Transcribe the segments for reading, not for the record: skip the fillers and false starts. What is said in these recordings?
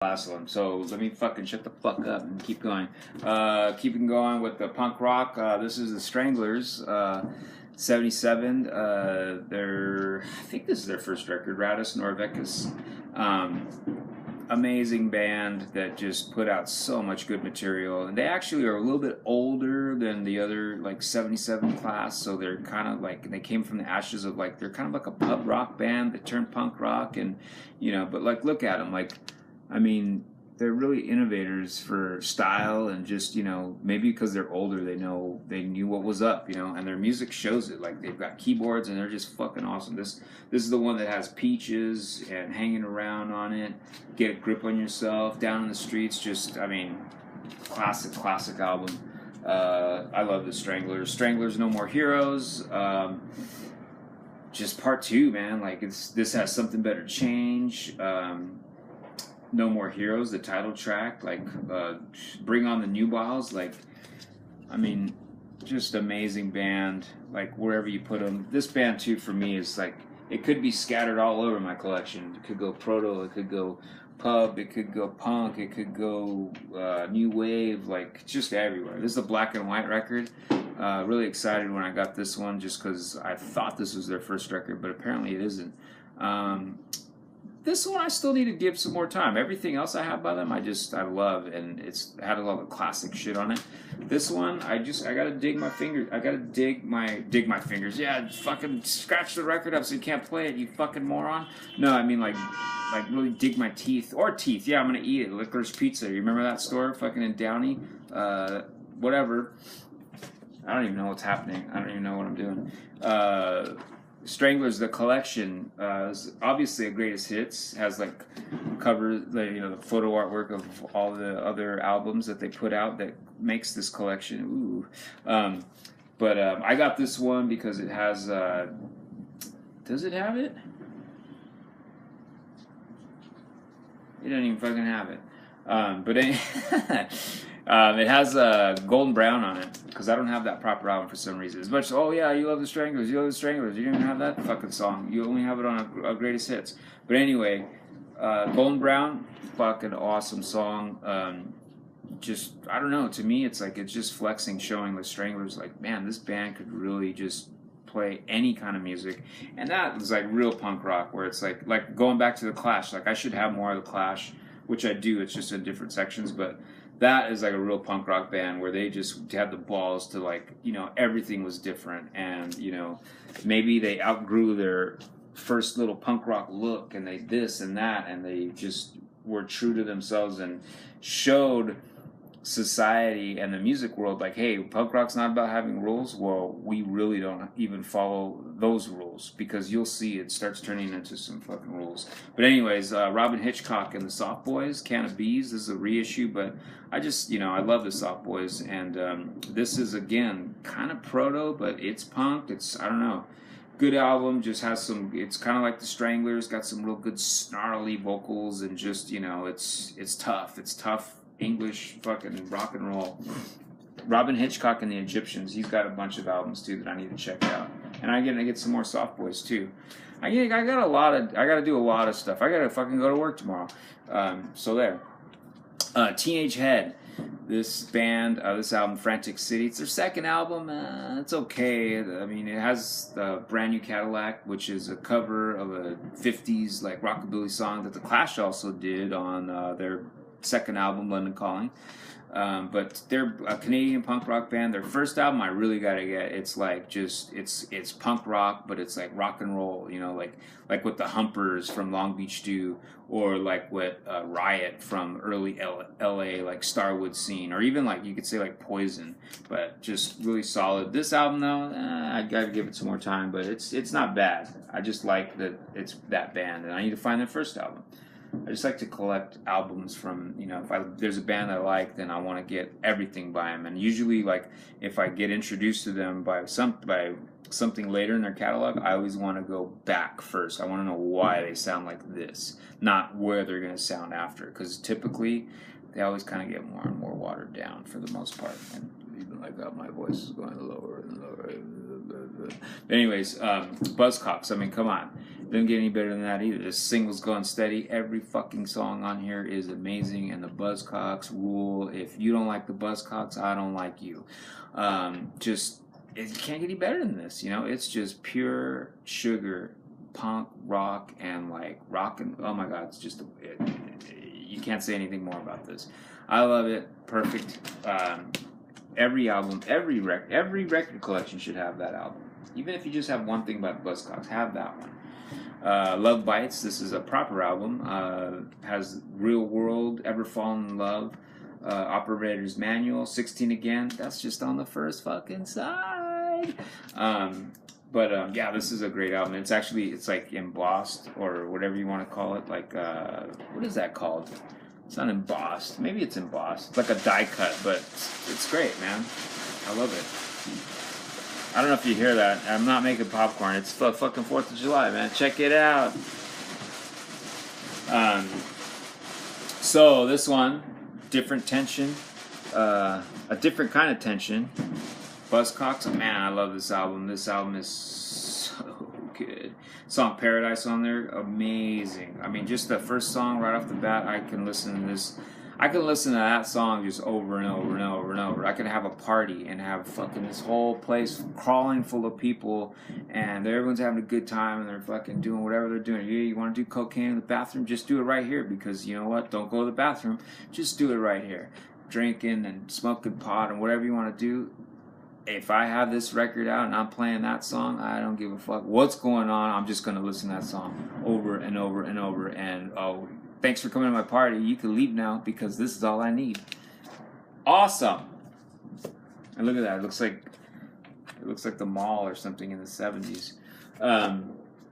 last one. So let me fucking shut the fuck up and keep going. Keeping going with the punk rock. This is the Stranglers. 77. I think this is their first record, Radus Norvecus. Amazing band that just put out so much good material. And they actually are a little bit older than the other like 77 class, so they're kind of like, they came from the ashes of like, they're kind of like a pub rock band that turned punk rock. And but like, look at them, like, I mean, they're really innovators for style and just, maybe because they're older, they knew what was up, and their music shows it. Like, they've got keyboards and they're just fucking awesome. This is the one that has Peaches and Hanging Around on it. Get a Grip on Yourself, Down in the Streets. Just, I mean, classic album. I love the Stranglers. Stranglers No More Heroes. Just part two, man. Like, this has Something Better Change. No More Heroes, the title track, like Bring on the Nubiles, like, I mean, just amazing band, like wherever you put them. This band too, for me, is like, it could be scattered all over my collection. It could go proto, it could go pub, it could go punk, it could go new wave, like just everywhere. This is a black and white record. Really excited when I got this one, just because I thought this was their first record, but apparently it isn't. This one I still need to give some more time. Everything else I have by them, I love, and it's had a lot of classic shit on it. This one, I gotta dig my fingers. I gotta dig my fingers. Yeah, fucking scratch the record up so you can't play it, you fucking moron. No, I mean like really dig my teeth. Yeah, I'm gonna eat it. Licorice Pizza. You remember that store, fucking in Downey? Whatever. I don't even know what's happening. I don't even know what I'm doing. Stranglers, the collection, is obviously a greatest hits. Has like the photo artwork of all the other albums that they put out that makes this collection. Ooh, but I got this one because it has. Does it have it? It doesn't even fucking have it. But it has Golden Brown on it, because I don't have that proper album for some reason. As much as, oh yeah, you love the Stranglers, you don't even have that fucking song. You only have it on a greatest hits. But anyway, Golden Brown, fucking awesome song. Just, I don't know, to me it's like, it's just flexing, showing the Stranglers like, man, this band could really just play any kind of music. And that was like real punk rock, where it's like going back to the Clash. Like, I should have more of the Clash, which I do, it's just in different sections, but that is like a real punk rock band where they just had the balls to, like, everything was different, and maybe they outgrew their first little punk rock look, and they this and that, and they just were true to themselves and showed society and the music world, like, hey, punk rock's not about having rules. Well, we really don't even follow those rules, because you'll see it starts turning into some fucking rules. But anyways, Robin Hitchcock and the Soft Boys, Can of Bees. This is a reissue, but I just, I love the Soft Boys, and this is, again, kind of proto, but it's punk. It's, I don't know, good album. Just has some, it's kind of like the Stranglers, got some real good snarly vocals, and just, it's tough English fucking rock and roll. Robin Hitchcock and the Egyptians, he's got a bunch of albums too that I need to check out. And I get some more Soft Boys too. I gotta do a lot of stuff. I gotta fucking go to work tomorrow. So there. Teenage Head. This band, this album, Frantic City, it's their second album. It's okay. I mean, it has the Brand New Cadillac, which is a cover of a 50s like rockabilly song that the Clash also did on their second album, London Calling. But they're a Canadian punk rock band. Their first album I really gotta get. It's like, just it's punk rock, but it's like rock and roll, like what the Humpers from Long Beach do, or like what Riot from early LA, like Starwood scene, or even like you could say like Poison, but just really solid. This album though, I gotta give it some more time, but it's not bad. I just like that it's that band, and I need to find their first album. I just like to collect albums from, if there's a band I like, then I want to get everything by them. And usually, like, if I get introduced to them by something later in their catalog, I always want to go back first. I want to know why they sound like this, not where they're going to sound after. Because typically, they always kind of get more and more watered down for the most part. And even like that, my voice is going lower and lower. Anyways, Buzzcocks, I mean, come on. Doesn't get any better than that either. This single's going steady. Every fucking song on here is amazing, and the Buzzcocks rule. If you don't like the Buzzcocks, I don't like you. It can't get any better than this. You know, it's just pure sugar, punk, rock, and like rock and oh my god, it's just you can't say anything more about this. I love it. Perfect. Every album, every record collection should have that album. Even if you just have one thing about the Buzzcocks, have that one. Love Bites. This is a proper album. Has Real World, Ever Fallen in Love, Operator's Manual, 16 Again. That's just on the first fucking side. Yeah, this is a great album. It's like embossed or whatever you want to call it. Like, what is that called? It's not embossed. Maybe it's embossed. It's like a die cut, but it's great, man. I love it. I don't know if you hear that. I'm not making popcorn. It's the fucking 4th of July, man. Check it out. So this one, different tension, a different kind of tension. Buzzcocks, man, I love this album. This album is so good. Song Paradise on there, amazing. I mean, just the first song right off the bat, I can listen to that song just over and over and over and over. I can have a party and have fucking this whole place crawling full of people, and everyone's having a good time, and they're fucking doing whatever they're doing. You want to do cocaine in the bathroom? Just do it right here, because you know what? Don't go to the bathroom. Just do it right here. Drinking and smoking pot and whatever you want to do. If I have this record out and I'm playing that song, I don't give a fuck what's going on. I'm just going to listen to that song over and over and over. And oh, thanks for coming to my party. You can leave now because this is all I need. Awesome. And look at that. It looks like the Mall or something in the 70s.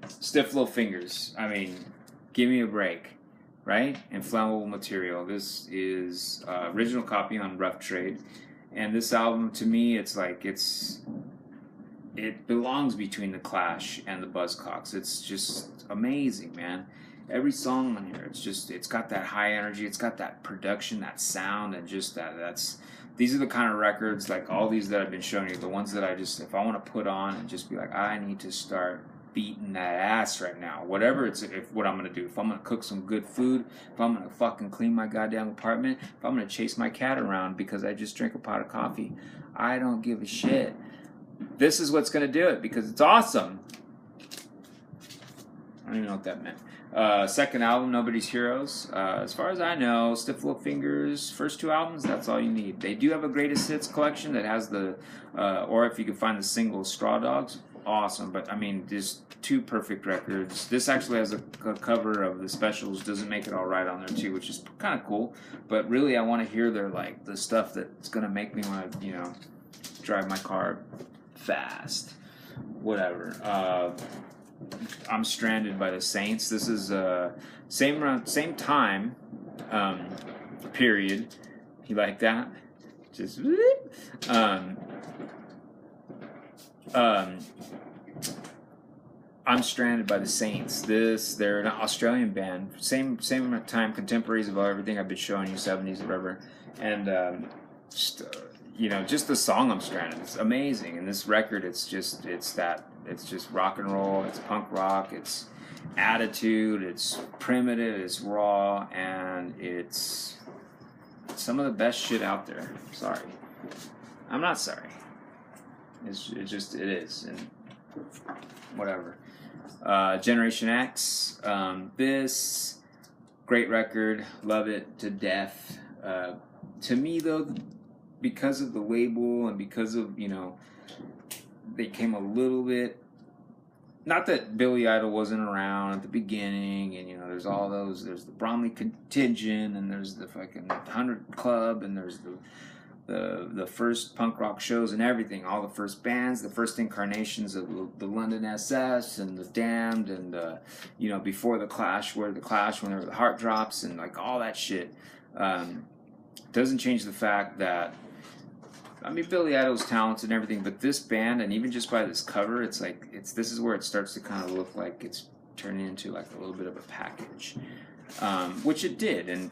Stiff Little Fingers. I mean, give me a break, right? Inflammable Material. This is original copy on Rough Trade. And this album, to me, it belongs between the Clash and the Buzzcocks. It's just amazing, man. Every song on here, it's got that high energy, it's got that production, that sound, and just these are the kind of records, like all these that I've been showing you, the ones that if I want to put on and just be like, I need to start beating that ass right now. Whatever what I'm going to do. If I'm going to cook some good food, if I'm going to fucking clean my goddamn apartment, if I'm going to chase my cat around because I just drank a pot of coffee, I don't give a shit. This is what's going to do it because it's awesome. I don't even know what that meant. Second album, Nobody's Heroes. As far as I know, Stiff Little Fingers, first 2 albums, that's all you need. They do have a greatest hits collection that has or if you can find the single Straw Dogs, awesome. But I mean, just 2 perfect records. This actually has a cover of the Specials, Doesn't Make It All Right on there too, which is kind of cool. But really, I want to hear the stuff that's gonna make me want to, drive my car fast. Whatever. I'm Stranded by the Saints. This is same time period. You like that? Just I'm Stranded by the Saints. They're an Australian band. Same time, contemporaries of everything I've been showing you, 70s or whatever. And just the song I'm Stranded. It's amazing. And this record, it's just rock and roll. It's punk rock. It's attitude. It's primitive. It's raw, and it's some of the best shit out there. Sorry, I'm not sorry. It is, and whatever. Generation X. This great record. Love it to death. To me, though, because of the label and because of they came a little bit. Not that Billy Idol wasn't around at the beginning, and there's all those. There's the Bromley Contingent, and there's the fucking 100 Club, and there's the first punk rock shows and everything. All the first bands, the first incarnations of the London SS and the Damned, and before the Clash, when there were the Heart Drops and like all that shit. Doesn't change the fact that. I mean, Billy Idol's talented and everything, but this band, and even just by this cover, this is where it starts to kind of look like it's turning into like a little bit of a package, which it did. And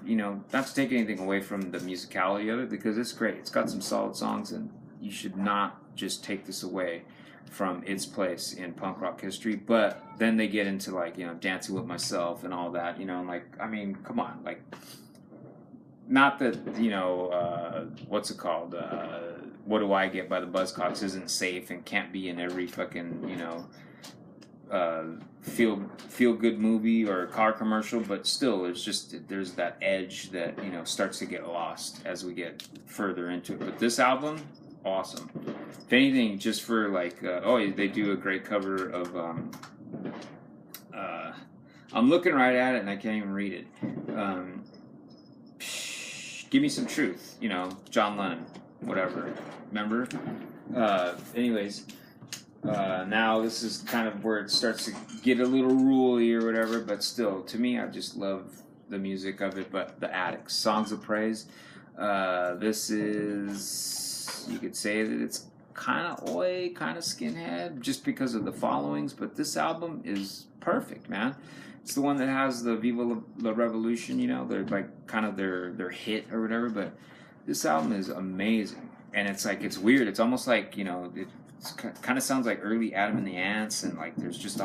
not to take anything away from the musicality of it, because it's great. It's got some solid songs, and you should not just take this away. from its place in punk rock history. But then they get into like, you know, Dancing with Myself and all that, you know, and like, I mean, come on, like, not that, you know, what's it called? What Do I Get by the Buzzcocks isn't safe and can't be in every fucking, you know, feel good movie or car commercial, but still, there's that edge that, you know, starts to get lost as we get further into it. But this album, awesome. If anything, just for like, they do a great cover of. I'm looking right at it and I can't even read it. Give Me Some Truth, you know, John Lennon, whatever. Remember? Anyways. Now this is kind of where it starts to get a little ruly or whatever, but still, to me, I just love the music of it. But The Addicts, Songs of Praise, this is, you could say that it's kind of oi, kind of skinhead, just because of the followings, but this album is perfect, man. It's the one that has the Viva La Revolution, you know, they're like kind of their hit or whatever, but this album is amazing. And it's like, it's weird, it's almost like, you know, it kind of sounds like early Adam and the Ants, and like there's just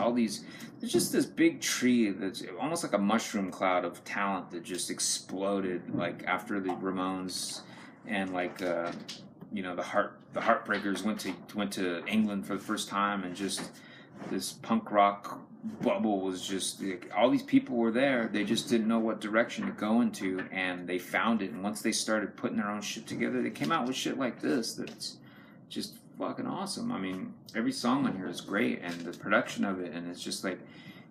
this big tree that's almost like a mushroom cloud of talent that just exploded like after the Ramones and like you know, the Heartbreakers went to England for the first time, and just this punk rock bubble was just like, all these people were there, they just didn't know what direction to go into, and they found it. And once they started putting their own shit together, they came out with shit like this that's just fucking awesome. I mean, every song on here is great, and the production of it, and it's just like,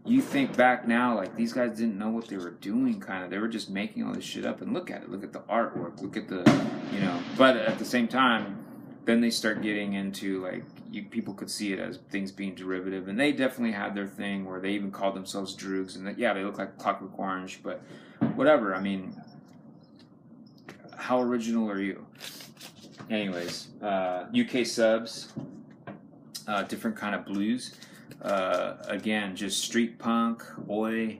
you think back now, like, these guys didn't know what they were doing, kind of. They were just making all this shit up, and look at it. Look at the artwork. Look at the, you know. But at the same time, then they start getting into, like, people could see it as things being derivative, and they definitely had their thing where they even called themselves Droogs, and yeah, they look like Clockwork Orange, but whatever. I mean, how original are you? Anyways, UK Subs, different kind of blues. Again, just street punk, oi.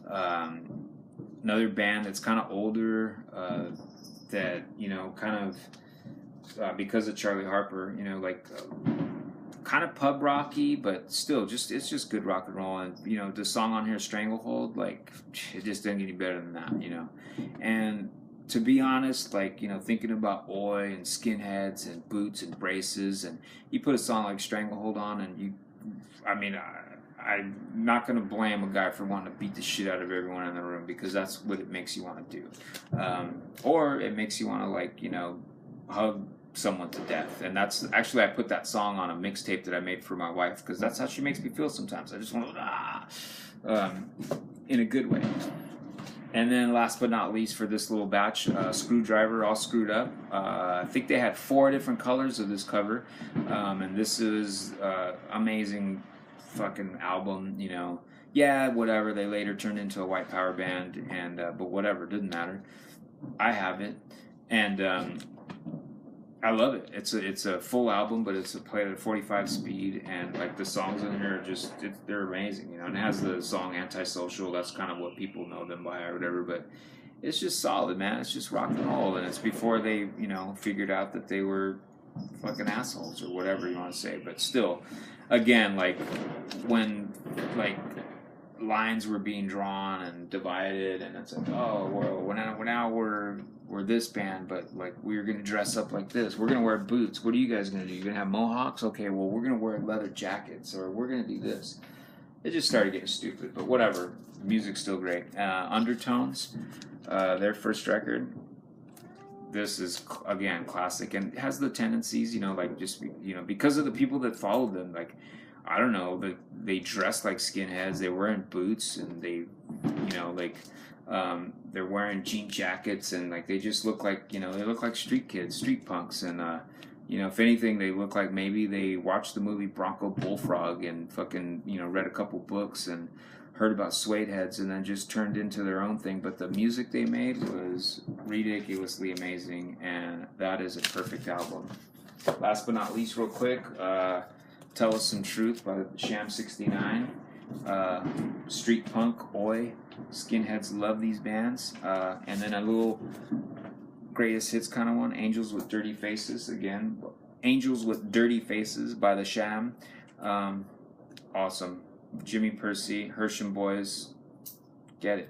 Another band that's kind of older, that, you know, kind of, because of Charlie Harper, you know, like, kind of pub rocky, but still, it's just good rock and roll. And, you know, the song on here, Stranglehold, like, it just doesn't get any better than that, you know. And to be honest, like, you know, thinking about oi and skinheads and boots and braces, and you put a song like Stranglehold on, and I'm not going to blame a guy for wanting to beat the shit out of everyone in the room, because that's what it makes you want to do. Or it makes you want to, like, you know, hug someone to death. And that's actually, I put that song on a mixtape that I made for my wife, because that's how she makes me feel sometimes. I just want to, in a good way. And then last but not least for this little batch, Screwdriver, All Screwed Up. I think they had 4 different colors of this cover. And this is amazing fucking album, you know. Yeah, whatever, they later turned into a white power band, and but whatever, doesn't matter. I have it, and I love it. It's a full album, but it's played at 45 speed, and like the songs in here are they're amazing, you know. And it has the song Antisocial. That's kind of what people know them by or whatever, but it's just solid, man. It's just rock and roll, and it's before they, you know, figured out that they were fucking assholes or whatever you want to say. But still, again, like when like lines were being drawn and divided, and it's like, oh well, now we're this band, but like we're gonna dress up like this. We're gonna wear boots. What are you guys gonna do? You're gonna have mohawks? Okay, well we're gonna wear leather jackets, or we're gonna do this. It just started getting stupid, but whatever. The music's still great. Undertones, their first record. This is again classic, and it has the tendencies, you know, like just, you know, because of the people that followed them, like, I don't know, they dressed like skinheads. They were wearing boots, and they, you know, like, they're wearing jean jackets, and like they just look like, you know, they look like street kids, street punks, and you know, if anything, they look like maybe they watched the movie Bronco Bullfrog and fucking, you know, read a couple books and heard about Suede Heads, and then just turned into their own thing. But the music they made was ridiculously amazing, and that is a perfect album. Last but not least, real quick, Tell Us Some Truth by Sham 69. Street punk, oi. Skinheads love these bands. And then a little greatest hits kind of one, Angels with Dirty Faces. Again, Angels with Dirty Faces by The Sham. Awesome. Jimmy Percy, Hersham Boys. Get it.